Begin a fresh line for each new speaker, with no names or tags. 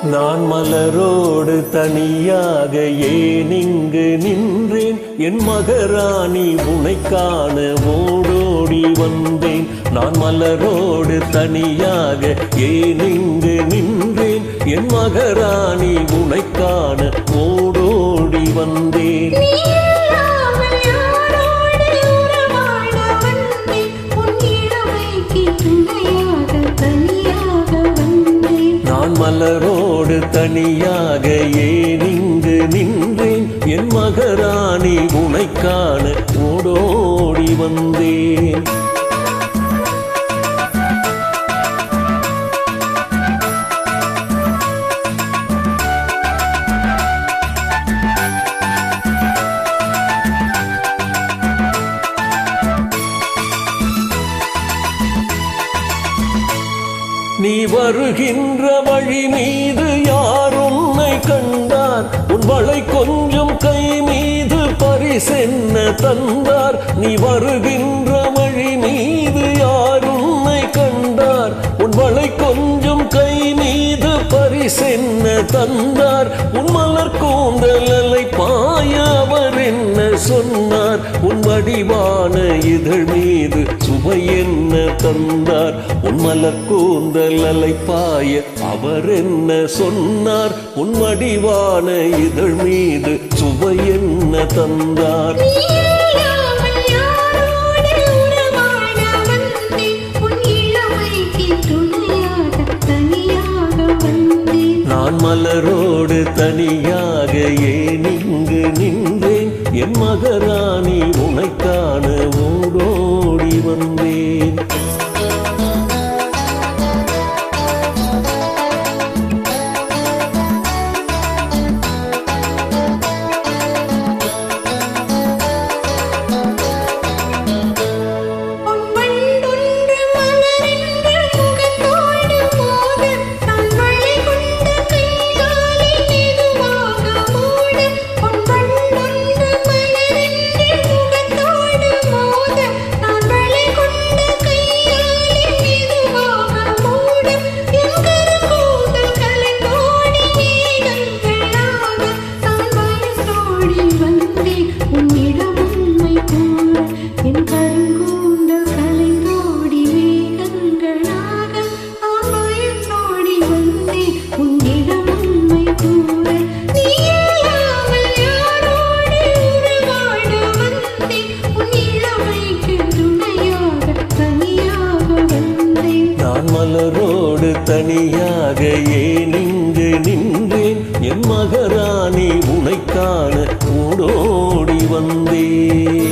நான் மலரோடு தனியாக ஏன் இங்கு நின்றேன்? என் மகராணி உனை காண ஓடோடி வந்தேன். நான் மலரோடு தனியாக ஏன் இங்கு நின்றேன்? என் மகராணி உனை காண ஓடோடி வந்தேன். நான் மலரோடு தனியாக ஏன் இங்கு நின்றேன்? என் மகராணி உனை காண ஓடோடி வந்தேன். நீ வருகின்ற வழி மீது யார் உன்னை கண்டார்? உன் வளை கொஞ்சம் கை மீது பரிசென்ன தந்தார்? நீ வருகின்ற வழி மீது யார் உன்னை கண்டார்? உன் வளை கொஞ்சம் கை மீது பரிசென்ன தந்தார்? உன் மலர் கூந்தலை பாய அவர் என்ன சொன்னார்? உன் வடிவான இதழ் மீது சுவை என்ன தந்தார்? உன் மலர் கூந்தலை பாய அவர் என்ன சொன்னார்? உன் வடிவான இதழ் மீது சுவை என்ன தந்தார்? நான் மலரோடு தனியாக ஏன் இங்கு நின்றேன்? என் மகராணி உனை காண ஓடோடி வந்தேன். மலரோடு தனியாக ஏன் இங்கு நின்றேன்? என் மகராணி உனை காண ஓடோடி வந்தேன்.